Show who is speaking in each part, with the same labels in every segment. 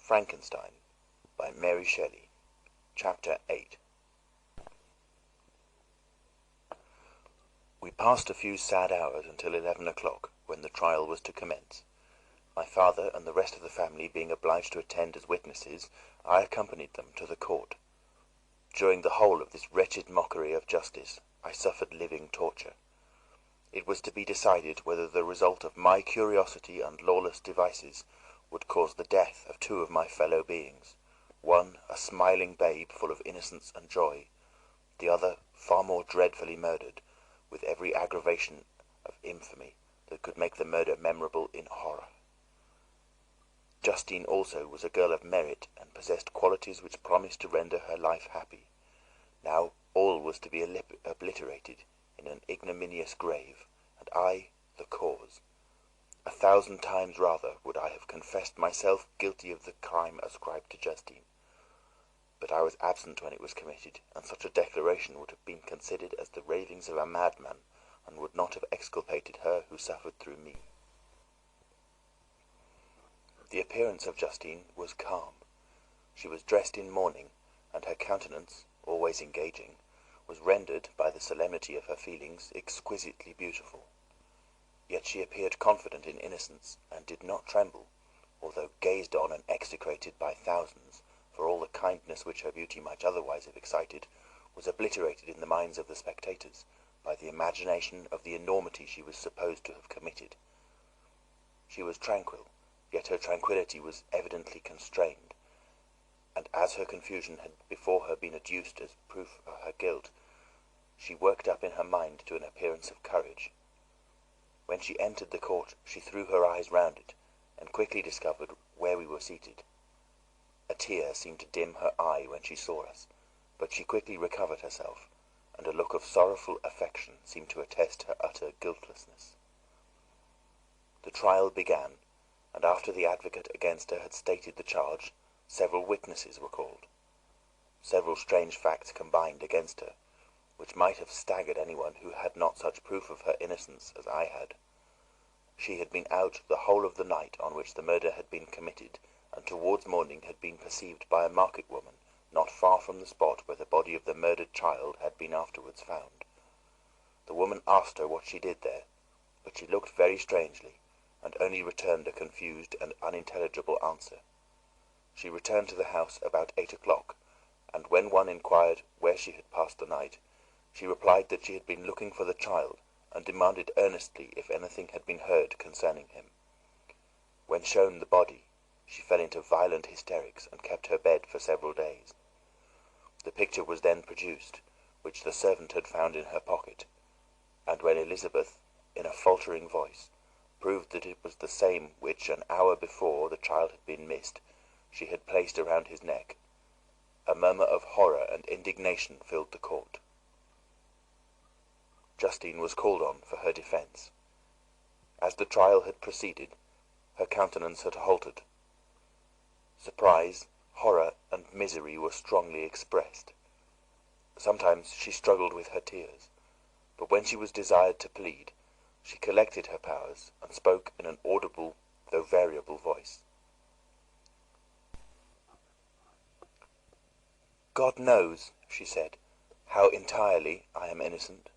Speaker 1: Frankenstein by Mary Shelley. Chapter 8. We passed a few sad hours until 11 o'clock, when the trial was to commence. My father and the rest of the family being obliged to attend as witnesses, I accompanied them to the court. During the whole of this wretched mockery of justice, I suffered living torture. It was to be decided whether the result of my curiosity and lawless devices would cause the death of two of my fellow beings, one a smiling babe full of innocence and joy, the other far more dreadfully murdered, with every aggravation of infamy that could make the murder memorable in horror. Justine also was a girl of merit, and possessed qualities which promised to render her life happy. Now all was to be obliterated in an ignominious grave, and I the cause. 1,000 times rather would I have confessed myself guilty of the crime ascribed to Justine. But I was absent when it was committed, and such a declaration would have been considered as the ravings of a madman, and would not have exculpated her who suffered through me. The appearance of Justine was calm. She was dressed in mourning, and her countenance, always engaging, was rendered, by the solemnity of her feelings, exquisitely beautiful. Yet she appeared confident in innocence, and did not tremble, although gazed on and execrated by thousands, for all the kindness which her beauty might otherwise have excited was obliterated in the minds of the spectators by the imagination of the enormity she was supposed to have committed. She was tranquil, yet her tranquillity was evidently constrained, and as her confusion had before her been adduced as proof of her guilt, she worked up in her mind to an appearance of courage. When she entered the court, she threw her eyes round it, and quickly discovered where we were seated. A tear seemed to dim her eye when she saw us, but she quickly recovered herself, and a look of sorrowful affection seemed to attest her utter guiltlessness. The trial began, and after the advocate against her had stated the charge, several witnesses were called. Several strange facts combined against her, which might have staggered anyone who had not such proof of her innocence as I had. She had been out the whole of the night on which the murder had been committed, and towards morning had been perceived by a market woman not far from the spot where the body of the murdered child had been afterwards found. The woman asked her what she did there, but she looked very strangely, and only returned a confused and unintelligible answer. She returned to the house about 8 o'clock, and when one inquired where she had passed the night, she replied that she had been looking for the child, and demanded earnestly if anything had been heard concerning him. When shown the body, she fell into violent hysterics, and kept her bed for several days. The picture was then produced, which the servant had found in her pocket, and when Elizabeth, in a faltering voice, proved that it was the same which, an hour before the child had been missed, she had placed around his neck, a murmur of horror and indignation filled the court. Justine was called on for her defense. As the trial had proceeded, her countenance had altered. Surprise, horror, and misery were strongly expressed. Sometimes she struggled with her tears, but when she was desired to plead, she collected her powers and spoke in an audible though variable voice. "God knows," she said, "how entirely I am innocent,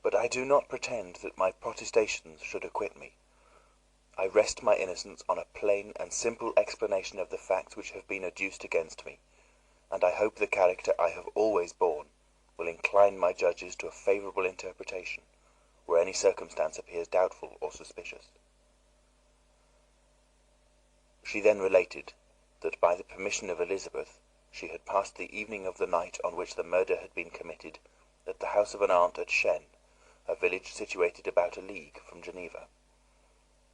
Speaker 1: but I do not pretend that my protestations should acquit me. I rest my innocence on a plain and simple explanation of the facts which have been adduced against me, and I hope the character I have always borne will incline my judges to a favorable interpretation, where any circumstance appears doubtful or suspicious." She then related that, by the permission of Elizabeth, she had passed the evening of the night on which the murder had been committed at the house of an aunt at Chêne, a village situated about a league from Geneva.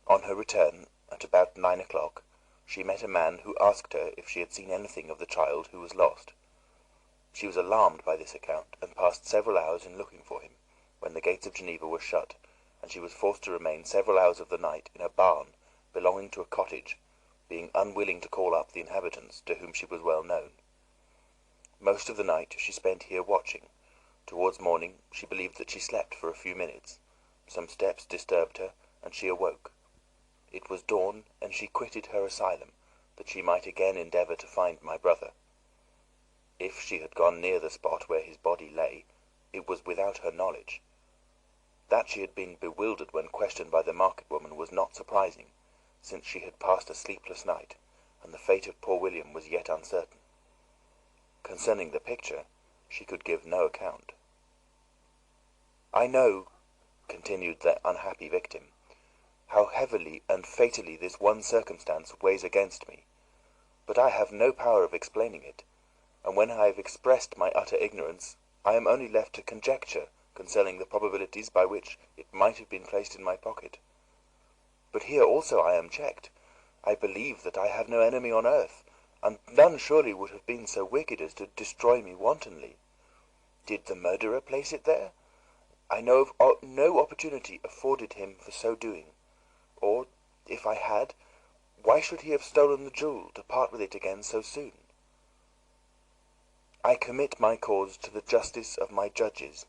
Speaker 1: On her return, at about 9 o'clock, she met a man who asked her if she had seen anything of the child who was lost. She was alarmed by this account, and passed several hours in looking for him, when the gates of Geneva were shut, and she was forced to remain several hours of the night in a barn belonging to a cottage, being unwilling to call up the inhabitants, to whom she was well known. Most of the night she spent here watching. Towards morning she believed that she slept for a few minutes. Some steps disturbed her, and she awoke. It was dawn, and she quitted her asylum, that she might again endeavor to find my brother. If she had gone near the spot where his body lay, it was without her knowledge. That she had been bewildered when questioned by the market woman was not surprising, since she had passed a sleepless night, and the fate of poor William was yet uncertain. Concerning the picture, she could give no account. "I know," continued the unhappy victim, "how heavily and fatally this one circumstance weighs against me, but I have no power of explaining it, and when I have expressed my utter ignorance, I am only left to conjecture concerning the probabilities by which it might have been placed in my pocket. But here also I am checked. I believe that I have no enemy on earth, and none surely would have been so wicked as to destroy me wantonly. Did the murderer place it there? I know of no opportunity afforded him for so doing, or, if I had, why should he have stolen the jewel to part with it again so soon? I commit my cause to the justice of my judges,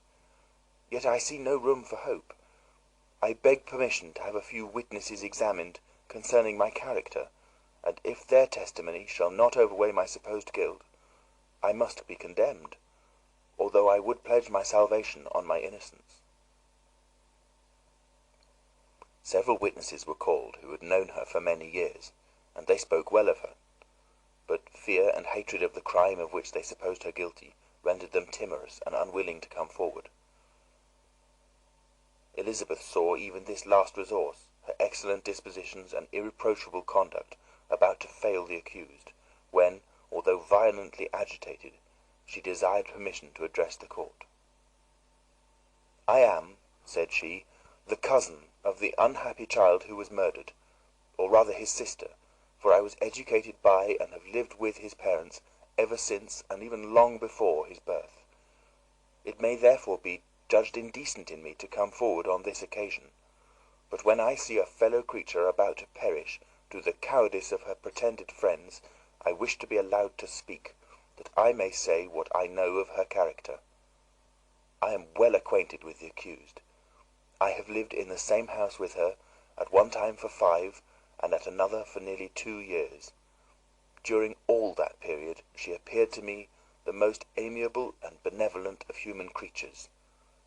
Speaker 1: yet I see no room for hope. I beg permission to have a few witnesses examined concerning my character, and if their testimony shall not overweigh my supposed guilt, I must be condemned, although I would pledge my salvation on my innocence." Several witnesses were called who had known her for many years, and they spoke well of her, but fear and hatred of the crime of which they supposed her guilty rendered them timorous and unwilling to come forward. Elizabeth saw even this last resource, her excellent dispositions and irreproachable conduct, about to fail the accused, when, although violently agitated, she desired permission to address the court. "I am," said she, "the cousin of the unhappy child who was murdered, or rather his sister, for I was educated by and have lived with his parents ever since and even long before his birth. It may therefore be judged indecent in me to come forward on this occasion, but when I see a fellow creature about to perish through the cowardice of her pretended friends, I wish to be allowed to speak, that I may say what I know of her character. I am well acquainted with the accused. I have lived in the same house with her, at one time for 5, and at another for nearly 2 years. During all that period she appeared to me the most amiable and benevolent of human creatures.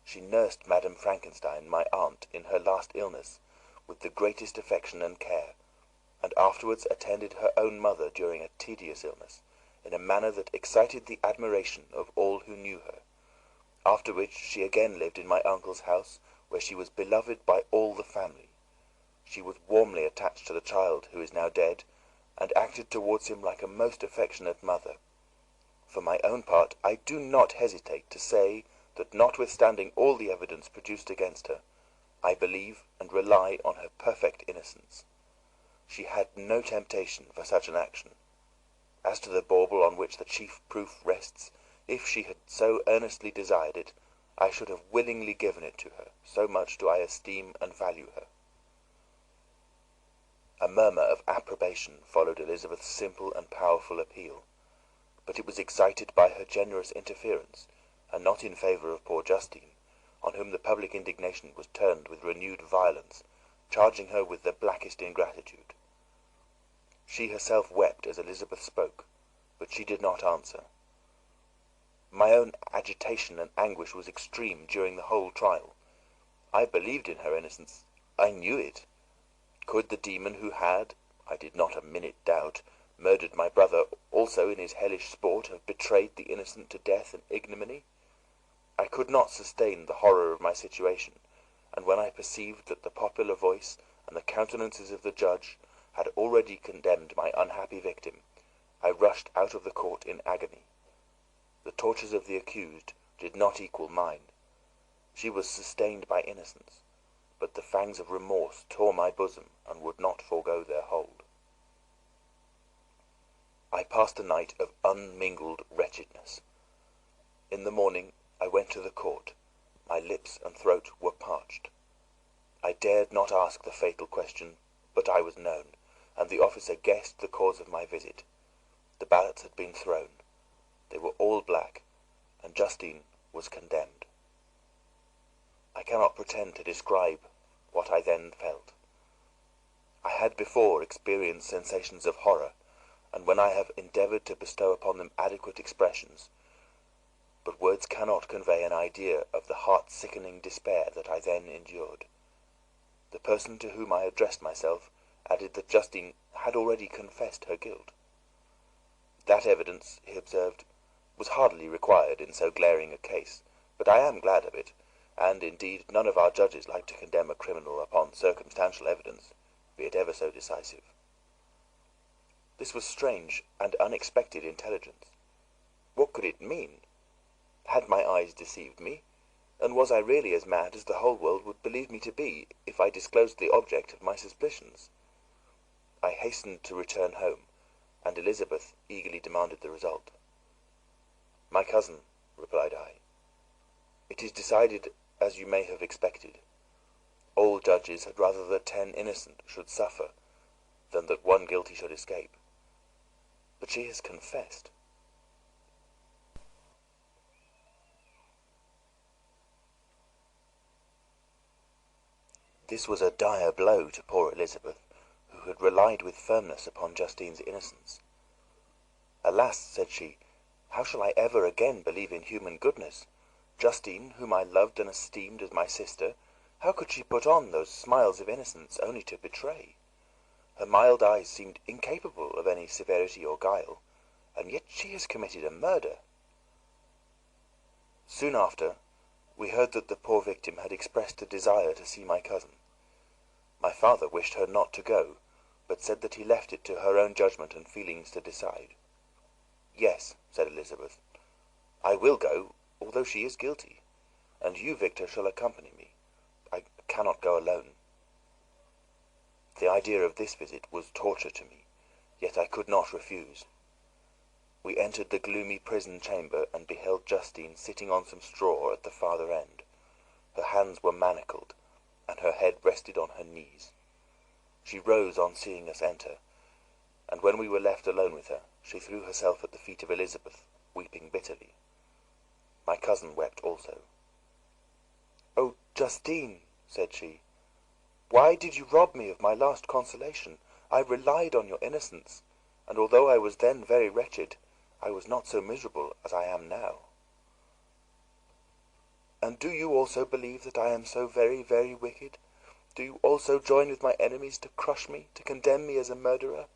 Speaker 1: She nursed Madame Frankenstein, my aunt, in her last illness, with the greatest affection and care, and afterwards attended her own mother during a tedious illness, in a manner that excited the admiration of all who knew her, after which she again lived in my uncle's house, where she was beloved by all the family. She was warmly attached to the child who is now dead, and acted towards him like a most affectionate mother. For my own part, I do not hesitate to say that, notwithstanding all the evidence produced against her, I believe and rely on her perfect innocence. She had no temptation for such an action. As to the bauble on which the chief proof rests, if she had so earnestly desired it, I should have willingly given it to her, so much do I esteem and value her." A murmur of approbation followed Elizabeth's simple and powerful appeal, but it was excited by her generous interference, and not in favor of poor Justine, on whom the public indignation was turned with renewed violence, charging her with the blackest ingratitude. She herself wept as Elizabeth spoke, but she did not answer. My own agitation and anguish was extreme during the whole trial. I believed in her innocence. I knew it. Could the demon who had, I did not a minute doubt, murdered my brother also in his hellish sport have betrayed the innocent to death and ignominy? I could not sustain the horror of my situation, and when I perceived that the popular voice and the countenances of the judge had already condemned my unhappy victim, I rushed out of the court in agony. The tortures of the accused did not equal mine. She was sustained by innocence, but the fangs of remorse tore my bosom and would not forego their hold. I passed a night of unmingled wretchedness. In the morning I went to the court. My lips and throat were parched. I dared not ask the fatal question, but I was known, and the officer guessed the cause of my visit. The ballots had been thrown. They were all black, and Justine was condemned. I cannot pretend to describe what I then felt. I had before experienced sensations of horror, and when I have endeavored to bestow upon them adequate expressions, but words cannot convey an idea of the heart-sickening despair that I then endured. The person to whom I addressed myself added that Justine had already confessed her guilt. That evidence, he observed, was hardly required in so glaring a case, but I am glad of it, and, indeed, none of our judges like to condemn a criminal upon circumstantial evidence, be it ever so decisive. This was strange and unexpected intelligence. What could it mean? Had my eyes deceived me, and was I really as mad as the whole world would believe me to be if I disclosed the object of my suspicions? I hastened to return home, and Elizabeth eagerly demanded the result. "My cousin," replied I, "it is decided as you may have expected. All judges had rather that 10 innocent should suffer than that 1 guilty should escape. But she has confessed." This was a dire blow to poor Elizabeth, who had relied with firmness upon Justine's innocence. "Alas," said she, "how shall I ever again believe in human goodness? Justine, whom I loved and esteemed as my sister, how could she put on those smiles of innocence only to betray? Her mild eyes seemed incapable of any severity or guile, and yet she has committed a murder." Soon after, we heard that the poor victim had expressed a desire to see my cousin. My father wished her not to go, but said that he left it to her own judgment and feelings to decide. "Yes," said Elizabeth, "I will go, although she is guilty, and you, Victor, shall accompany me. I cannot go alone." The idea of this visit was torture to me, yet I could not refuse. We entered the gloomy prison chamber and beheld Justine sitting on some straw at the farther end. Her hands were manacled, and her head rested on her knees. She rose on seeing us enter, and when we were left alone with her, she threw herself at the feet of Elizabeth, weeping bitterly. My cousin wept also. "Oh, Justine," said she, "why did you rob me of my last consolation? I relied on your innocence, and although I was then very wretched, I was not so miserable as I am now." "And do you also believe that I am so very, very wicked? Do you also join with my enemies to crush me, to condemn me as a murderer?"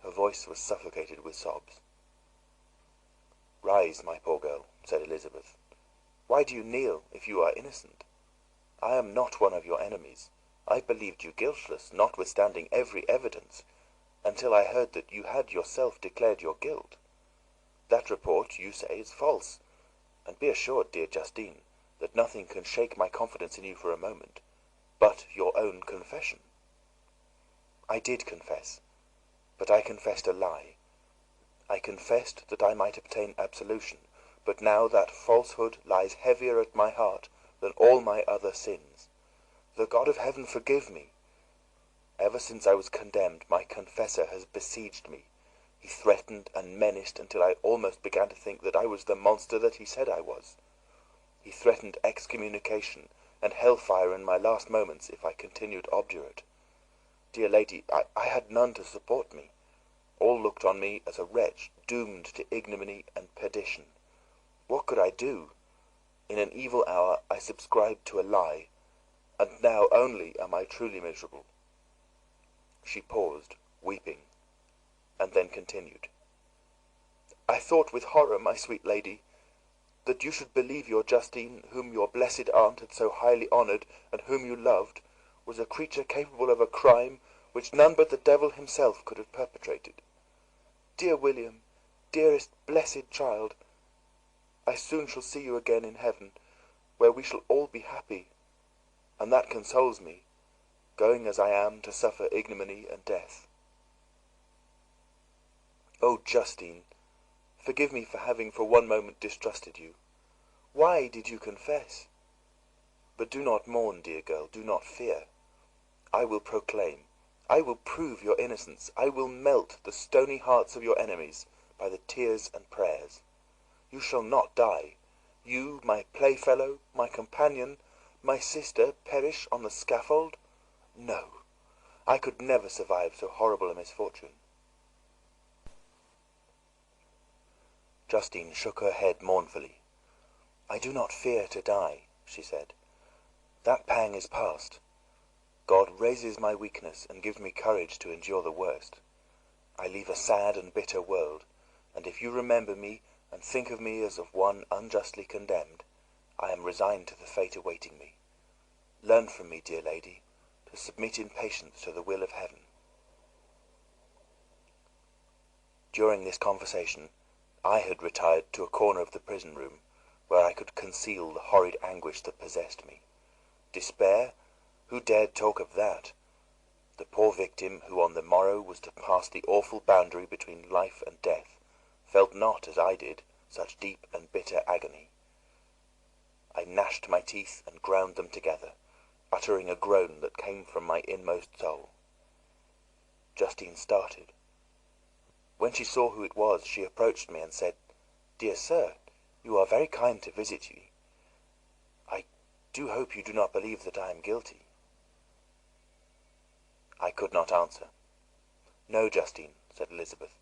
Speaker 1: Her voice was suffocated with sobs. "Rise, my poor girl," said Elizabeth. "Why do you kneel, if you are innocent? I am not one of your enemies. I believed you guiltless, notwithstanding every evidence, until I heard that you had yourself declared your guilt. That report, you say, is false, and be assured, dear Justine, that nothing can shake my confidence in you for a moment, but your own confession." "I did confess, but I confessed a lie. I confessed that I might obtain absolution, but now that falsehood lies heavier at my heart than all my other sins. The God of heaven forgive me! Ever since I was condemned, my confessor has besieged me. He threatened and menaced until I almost began to think that I was the monster that he said I was. He threatened excommunication and hellfire in my last moments if I continued obdurate. Dear lady, I had none to support me. All looked on me as a wretch doomed to ignominy and perdition. What could I do? In an evil hour I subscribed to a lie, and now only am I truly miserable." She paused, weeping, and then continued. "I thought with horror, my sweet lady, that you should believe your Justine, whom your blessed aunt had so highly honored, and whom you loved, was a creature capable of a crime which none but the devil himself could have perpetrated. Dear William, dearest blessed child, I soon shall see you again in heaven, where we shall all be happy, and that consoles me, going as I am to suffer ignominy and death. Oh, Justine, forgive me for having for one moment distrusted you. Why did you confess? But do not mourn, dear girl, do not fear. I will proclaim, I will prove your innocence. I will melt the stony hearts of your enemies by the tears and prayers. You shall not die. You, my playfellow, my companion, my sister, perish on the scaffold? No, I could never survive so horrible a misfortune." Justine shook her head mournfully. "I do not fear to die," she said. "That pang is past. God raises my weakness and gives me courage to endure the worst. I leave a sad and bitter world, and if you remember me and think of me as of one unjustly condemned, I am resigned to the fate awaiting me. Learn from me, dear lady, to submit in patience to the will of heaven." During this conversation I had retired to a corner of the prison room, where I could conceal the horrid anguish that possessed me. Despair? Who dared talk of that? The poor victim, who on the morrow was to pass the awful boundary between life and death, felt not, as I did, such deep and bitter agony. I gnashed my teeth and ground them together, uttering a groan that came from my inmost soul. Justine started. When she saw who it was, she approached me and said, "Dear sir, you are very kind to visit me. I do hope you do not believe that I am guilty." I could not answer. "No, Justine," said Elizabeth,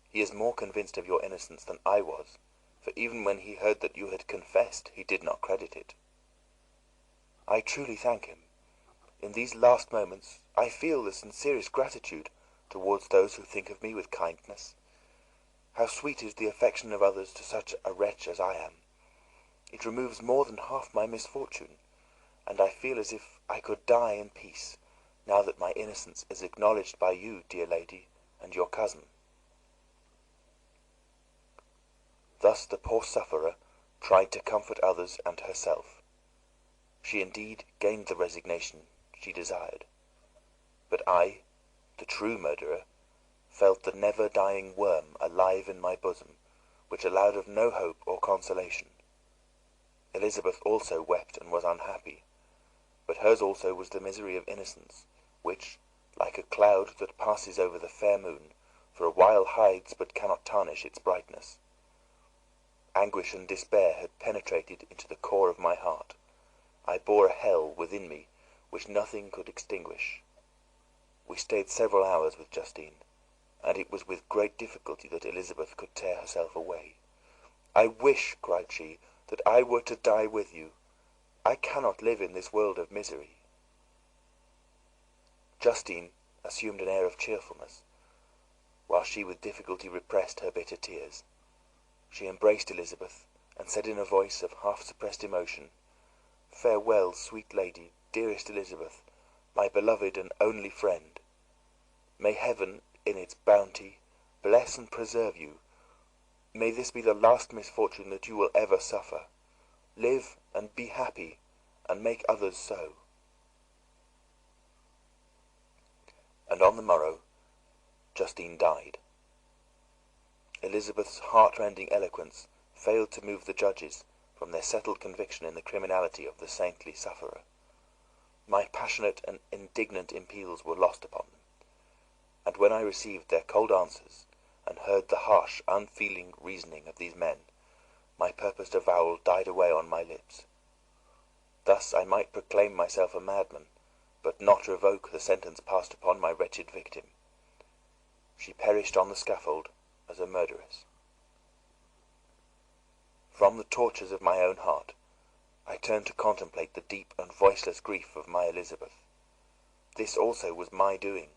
Speaker 1: "he is more convinced of your innocence than I was, for even when he heard that you had confessed, he did not credit it." "I truly thank him. In these last moments I feel the sincerest gratitude towards those who think of me with kindness. How sweet is the affection of others to such a wretch as I am! It removes more than half my misfortune, and I feel as if I could die in peace, now that my innocence is acknowledged by you, dear lady, and your cousin." Thus the poor sufferer tried to comfort others and herself. She indeed gained the resignation she desired. But I, the true murderer, felt the never-dying worm alive in my bosom, which allowed of no hope or consolation. Elizabeth also wept and was unhappy, but hers also was the misery of innocence, which, like a cloud that passes over the fair moon, for a while hides but cannot tarnish its brightness. Anguish and despair had penetrated into the core of my heart. I bore a hell within me which nothing could extinguish. We stayed several hours with Justine, and it was with great difficulty that Elizabeth could tear herself away. "I wish," cried she, "that I were to die with you. I cannot live in this world of misery." Justine assumed an air of cheerfulness, while she with difficulty repressed her bitter tears. She embraced Elizabeth, and said in a voice of half-suppressed emotion, "Farewell, sweet lady, dearest Elizabeth, my beloved and only friend. May heaven, in its bounty, bless and preserve you. May this be the last misfortune that you will ever suffer. Live and be happy, and make others so." And on the morrow Justine died. Elizabeth's heart-rending eloquence failed to move the judges from their settled conviction in the criminality of the saintly sufferer. My passionate and indignant appeals were lost upon them, and when I received their cold answers, and heard the harsh, unfeeling reasoning of these men, my purposed avowal died away on my lips. Thus I might proclaim myself a madman, but not revoke the sentence passed upon my wretched victim. She perished on the scaffold as a murderess. From the tortures of my own heart, I turned to contemplate the deep and voiceless grief of my Elizabeth. This also was my doing,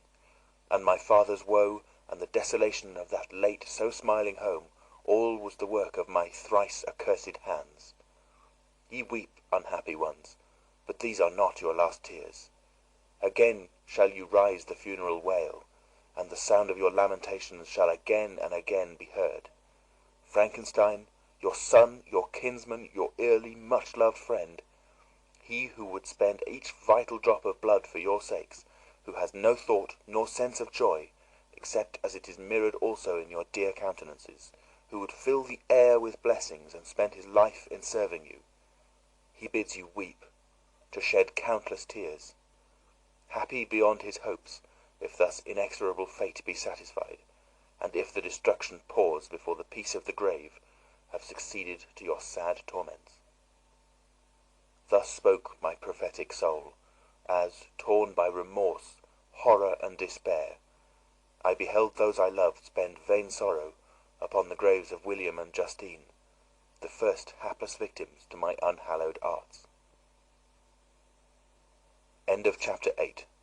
Speaker 1: and my father's woe and the desolation of that late so smiling home, all was the work of my thrice accursed hands. Ye weep, unhappy ones, but these are not your last tears. Again shall you rise the funeral wail, and the sound of your lamentations shall again and again be heard. Frankenstein, your son, your kinsman, your early, much-loved friend, he who would spend each vital drop of blood for your sakes, who has no thought nor sense of joy, except as it is mirrored also in your dear countenances, who would fill the air with blessings and spend his life in serving you, he bids you weep, to shed countless tears. Happy beyond his hopes, if thus inexorable fate be satisfied, and if the destruction pause before the peace of the grave have succeeded to your sad torments. Thus spoke my prophetic soul, as, torn by remorse, horror, and despair, I beheld those I loved spend vain sorrow, upon the graves of William and Justine, the first hapless victims to my unhallowed arts. Chapter 8.